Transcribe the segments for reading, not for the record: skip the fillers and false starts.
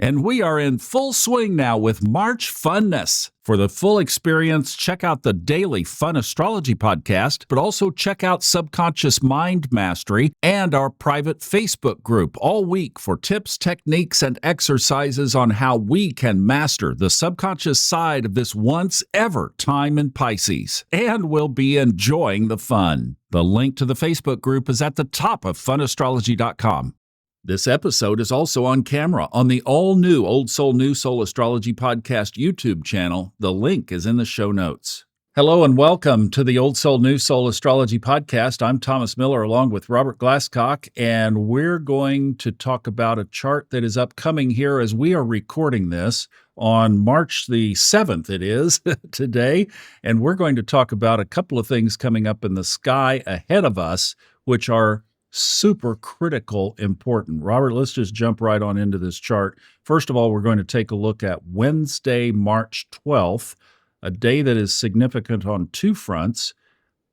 And we are in full swing now with March funness. For the full experience, check out the daily Fun Astrology podcast, but also check out Subconscious Mind Mastery and our private Facebook group all week for tips, techniques, and exercises on how we can master the subconscious side of this once ever time in Pisces. And we'll be enjoying the fun. The link to the Facebook group is at the top of funastrology.com. This episode is also on camera on the all-new Old Soul, New Soul Astrology Podcast YouTube channel. The link is in the show notes. Hello and welcome to the Old Soul, New Soul Astrology Podcast. I'm Thomas Miller along with Robert Glasscock, and we're going to talk about a chart that is upcoming here as we are recording this on March the 7th, it is, today. And we're going to talk about a couple of things coming up in the sky ahead of us, which are super critical important. Robert, let's just jump right on into this chart. First of all, we're going to take a look at Wednesday, March 12th, a day that is significant on two fronts.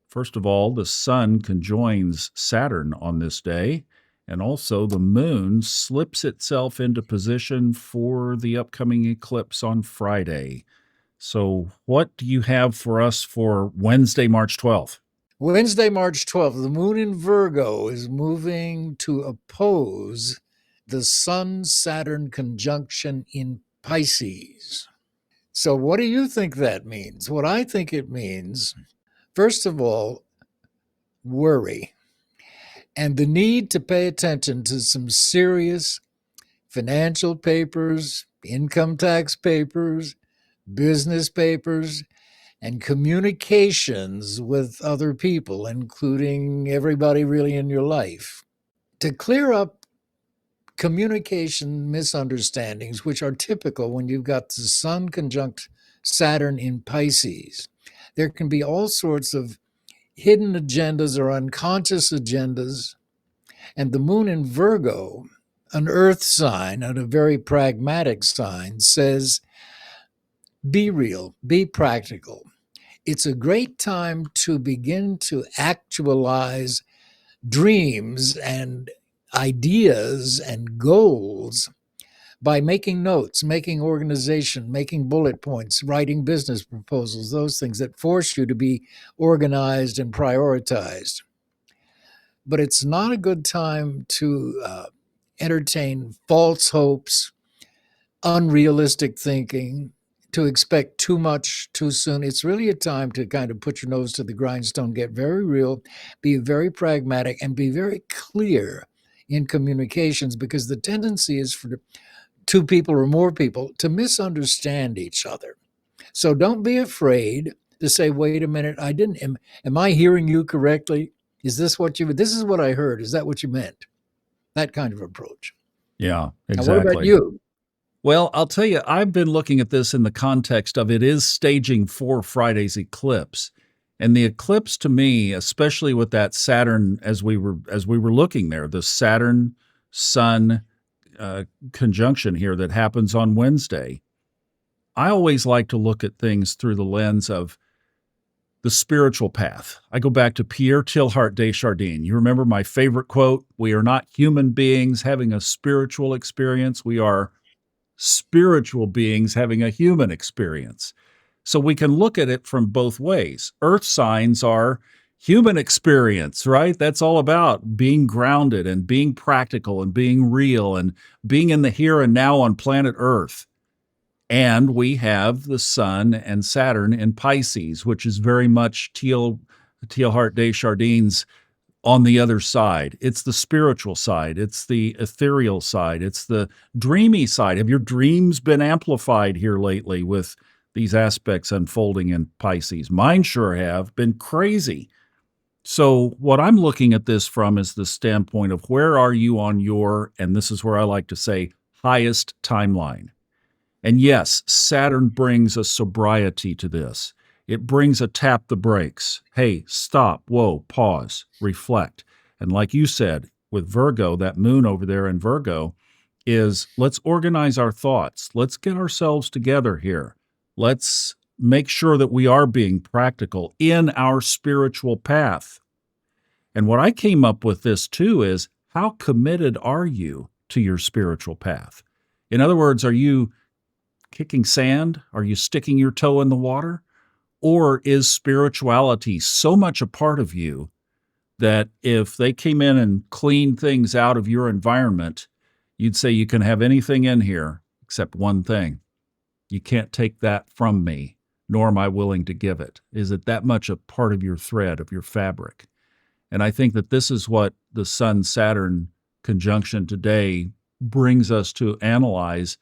First of all, the sun conjoins Saturn on this day, and also the moon slips itself into position for the upcoming eclipse on Friday. So what do you have for us for Wednesday, March 12th? Wednesday, March 12th, the moon in Virgo is moving to oppose the Sun-Saturn conjunction in Pisces. So what do you think that means? What I think it means, first of all, worry and the need to pay attention to some serious financial papers, income tax papers, business papers, and communications with other people, including everybody really in your life, to clear up communication misunderstandings, which are typical when you've got the Sun conjunct Saturn in Pisces. There can be all sorts of hidden agendas or unconscious agendas, and the moon in Virgo, an earth sign and a very pragmatic sign, says, be real, be practical. It's a great time to begin to actualize dreams and ideas and goals by making notes, making organization, making bullet points, writing business proposals, those things that force you to be organized and prioritized. But it's not a good time to entertain false hopes, unrealistic thinking, to expect too much too soon. It's really a time to kind of put your nose to the grindstone, get very real, be very pragmatic, and be very clear in communications, because the tendency is for two people or more people to misunderstand each other. So don't be afraid to say, wait a minute, am I hearing you correctly? Is this what this is what I heard. Is that what you meant? That kind of approach. Yeah, exactly. Now, what about you? Well, I'll tell you, I've been looking at this in the context of it is staging for Friday's eclipse. And the eclipse to me, especially with that Saturn, as we were looking there, the Saturn-Sun conjunction here that happens on Wednesday, I always like to look at things through the lens of the spiritual path. I go back to Pierre Teilhard de Chardin. You remember my favorite quote, "We are not human beings having a spiritual experience. We are spiritual beings having a human experience." So we can look at it from both ways. Earth signs are human experience, right? That's all about being grounded and being practical and being real and being in the here and now on planet Earth. And we have the Sun and Saturn in Pisces, which is very much Teilhard de Chardin's on the other side. It's the spiritual side. It's the ethereal side. It's the dreamy side. Have your dreams been amplified here lately with these aspects unfolding in Pisces? Mine sure have been crazy. So what I'm looking at this from is the standpoint of where are you on your, and this is where I like to say, highest timeline. And yes, Saturn brings a sobriety to this. It brings a tap the brakes. Hey, stop, whoa, pause, reflect. And like you said, with Virgo, that moon over there in Virgo is let's organize our thoughts. Let's get ourselves together here. Let's make sure that we are being practical in our spiritual path. And what I came up with this too is how committed are you to your spiritual path? In other words, are you kicking sand? Are you sticking your toe in the water? Or is spirituality so much a part of you that if they came in and cleaned things out of your environment, you'd say you can have anything in here except one thing. You can't take that from me, nor am I willing to give it. Is it that much a part of your thread, of your fabric? And I think that this is what the Sun-Saturn conjunction today brings us to analyze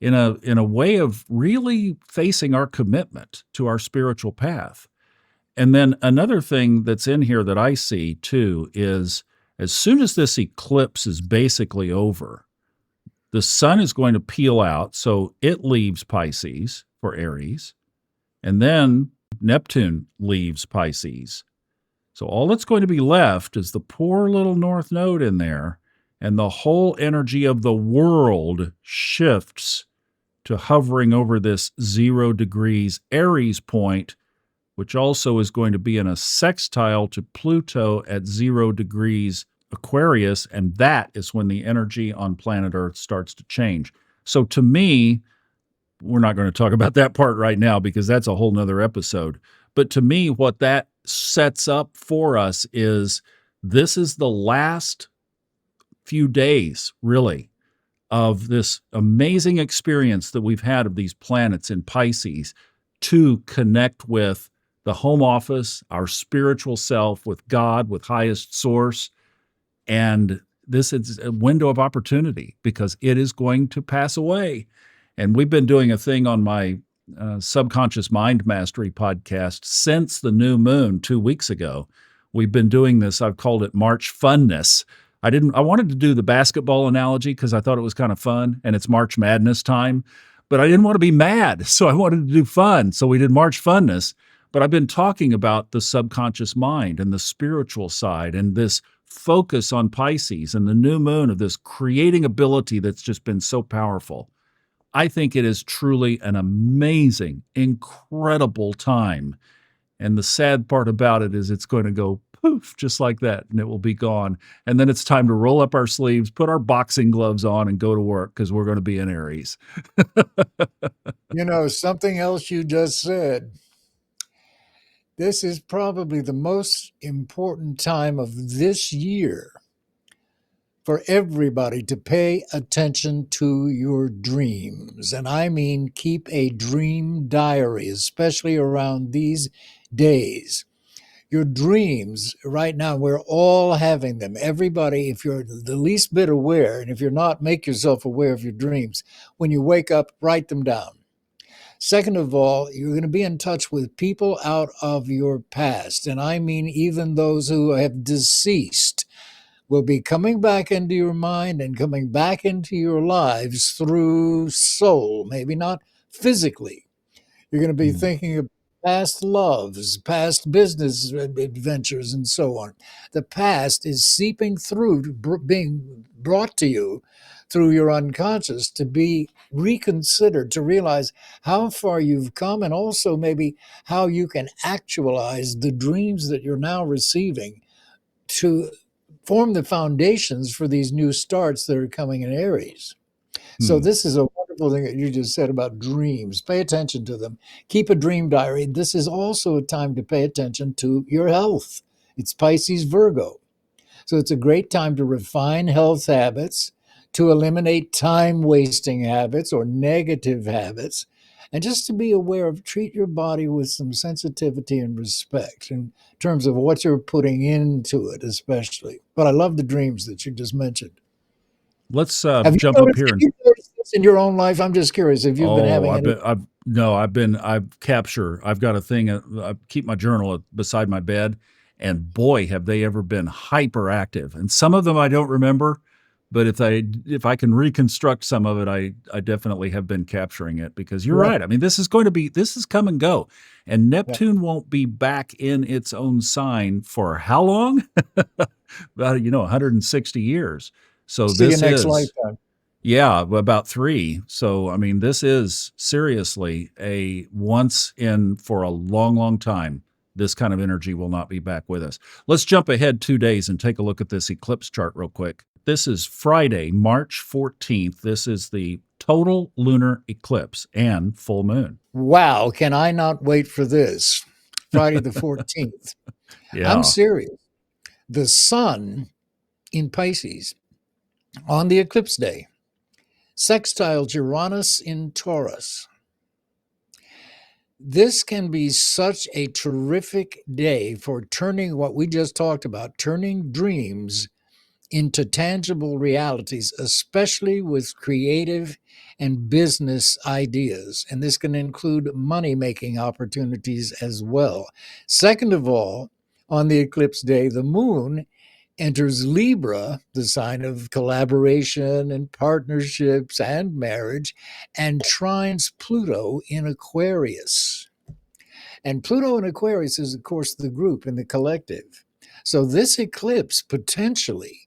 in a way of really facing our commitment to our spiritual path. And then another thing that's in here that I see too is as soon as this eclipse is basically over, the sun is going to peel out, so it leaves Pisces for Aries, and then Neptune leaves Pisces. So all that's going to be left is the poor little North Node in there, and the whole energy of the world shifts to hovering over this 0 degrees Aries point, which also is going to be in a sextile to Pluto at 0 degrees Aquarius, and that is when the energy on planet Earth starts to change. So to me, we're not going to talk about that part right now because that's a whole nother episode. But to me, what that sets up for us is this is the last few days, really, of this amazing experience that we've had of these planets in Pisces to connect with the home office, our spiritual self, with God, with highest source. And this is a window of opportunity because it is going to pass away. And we've been doing a thing on my Subconscious Mind Mastery podcast since the new moon 2 weeks ago. We've been doing this. I've called it March Funness. I wanted to do the basketball analogy because I thought it was kind of fun and it's March Madness time, but I didn't want to be mad. So I wanted to do fun. So we did March Funness, but I've been talking about the subconscious mind and the spiritual side and this focus on Pisces and the new moon of this creating ability that's just been so powerful. I think it is truly an amazing, incredible time. And the sad part about it is it's going to go poof, just like that, and it will be gone. And then it's time to roll up our sleeves, put our boxing gloves on, and go to work because we're going to be in Aries. Something else you just said. This is probably the most important time of this year for everybody to pay attention to your dreams. And I mean, keep a dream diary, especially around these days. Your dreams right now, we're all having them. Everybody, if you're the least bit aware, and if you're not, make yourself aware of your dreams. When you wake up, write them down. Second of all, you're going to be in touch with people out of your past. And I mean, even those who have deceased will be coming back into your mind and coming back into your lives through soul, maybe not physically. You're going to be thinking of past loves, past business adventures, and so on. The past is seeping through, being brought to you through your unconscious to be reconsidered, to realize how far you've come and also maybe how you can actualize the dreams that you're now receiving to form the foundations for these new starts that are coming in Aries. So this is a wonderful thing that you just said about dreams. Pay attention to them. Keep a dream diary. This is also a time to pay attention to your health. It's Pisces Virgo. So it's a great time to refine health habits, to eliminate time-wasting habits or negative habits, and just to be aware of, treat your body with some sensitivity and respect in terms of what you're putting into it, especially. But I love the dreams that you just mentioned. Let's Have jump up here. have you noticed this in your own life? I'm just curious if you've been having any. I've got a thing. I keep my journal beside my bed, and boy, have they ever been hyperactive. And some of them I don't remember, but if I can reconstruct some of it, I definitely have been capturing it because you're right. I mean, this is come and go, and Neptune won't be back in its own sign for how long? About 160 years. So See you next lifetime. Yeah, about 3. So, I mean, this is seriously a once in for a long, long time. This kind of energy will not be back with us. Let's jump ahead 2 days and take a look at this eclipse chart real quick. This is Friday, March 14th. This is the total lunar eclipse and full moon. Wow, can I not wait for this? Friday the 14th. I'm Yeah. serious. The sun in Pisces on the eclipse day, sextile Uranus in Taurus. This can be such a terrific day for turning what we just talked about, turning dreams into tangible realities, especially with creative and business ideas. And this can include money making opportunities as well. Second of all, on the eclipse day, the moon enters Libra, the sign of collaboration and partnerships and marriage, and trines Pluto in Aquarius. And Pluto in Aquarius is, of course, the group and the collective. So this eclipse potentially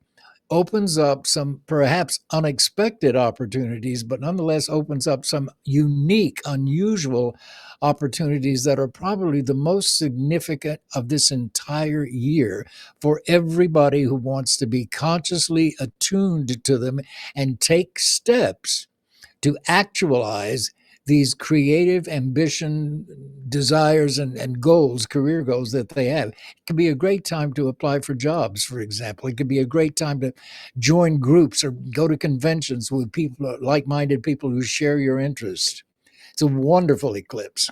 opens up some perhaps unexpected opportunities, but nonetheless opens up some unique, unusual opportunities that are probably the most significant of this entire year for everybody who wants to be consciously attuned to them and take steps to actualize these creative ambition, desires, and goals, career goals that they have. It could be a great time to apply for jobs, for example. It could be a great time to join groups or go to conventions with people, like-minded people who share your interest. It's a wonderful eclipse.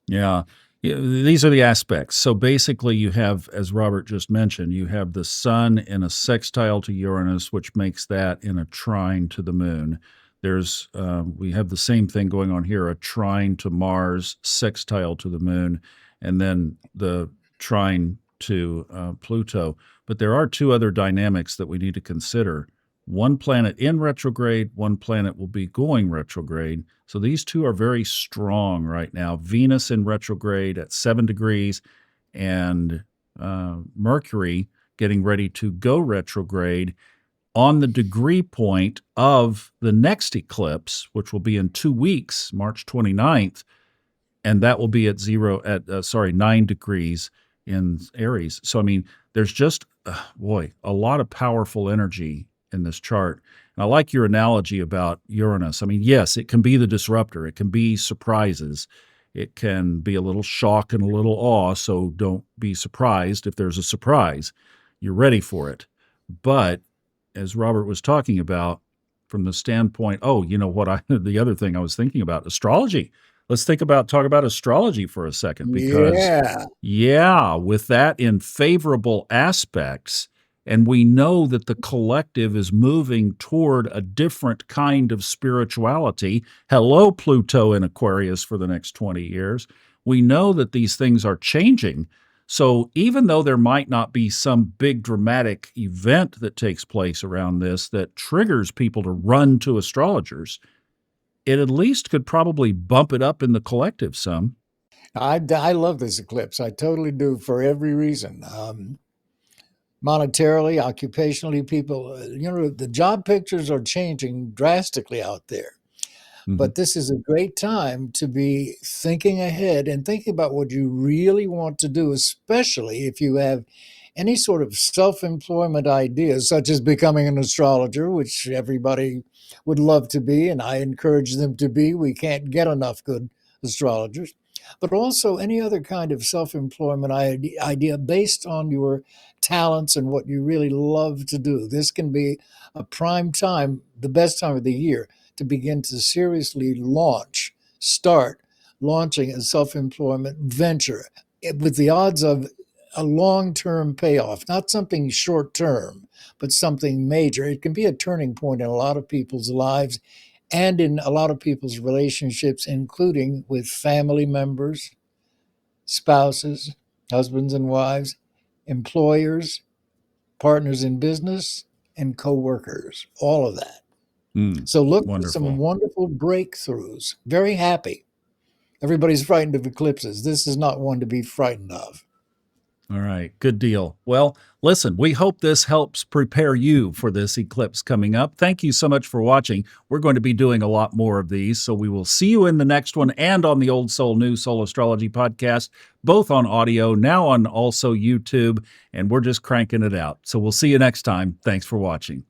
Yeah. These are the aspects. So basically, you have, as Robert just mentioned, you have the sun in a sextile to Uranus, which makes that in a trine to the moon. We have the same thing going on here, a trine to Mars, sextile to the moon, and then the trine to Pluto. But there are two other dynamics that we need to consider. One planet in retrograde, one planet will be going retrograde. So these two are very strong right now. Venus in retrograde at 7 degrees and Mercury getting ready to go retrograde on the degree point of the next eclipse, which will be in 2 weeks, March 29th, and that will be at 9 degrees in Aries. So, I mean, there's just, a lot of powerful energy in this chart. And I like your analogy about Uranus. I mean, yes, it can be the disruptor. It can be surprises. It can be a little shock and a little awe, so don't be surprised if there's a surprise. You're ready for it. But as Robert was talking about, from the standpoint, the other thing I was thinking about, astrology. Let's talk about astrology for a second, because with that in favorable aspects, and we know that the collective is moving toward a different kind of spirituality. Hello, Pluto in Aquarius for the next 20 years. We know that these things are changing. So even though there might not be some big dramatic event that takes place around this that triggers people to run to astrologers, it at least could probably bump it up in the collective some. I love this eclipse. I totally do, for every reason. Monetarily, occupationally, people, the job pictures are changing drastically out there. But this is a great time to be thinking ahead and thinking about what you really want to do, especially if you have any sort of self-employment ideas, such as becoming an astrologer, which everybody would love to be, and I encourage them to be. We can't get enough good astrologers. But also any other kind of self-employment idea based on your talents and what you really love to do. This can be a prime time, the best time of the year, to begin to seriously start launching a self-employment venture with the odds of a long-term payoff, not something short-term, but something major. It can be a turning point in a lot of people's lives and in a lot of people's relationships, including with family members, spouses, husbands and wives, employers, partners in business, and co-workers, all of that. So look for some wonderful breakthroughs. Very happy. Everybody's frightened of eclipses. This is not one to be frightened of. All right, good deal. Well, listen, we hope this helps prepare you for this eclipse coming up. Thank you so much for watching. We're going to be doing a lot more of these, so we will see you in the next one and on the Old Soul, New Soul Astrology podcast, both on audio, now on also YouTube, and we're just cranking it out. So we'll see you next time. Thanks for watching.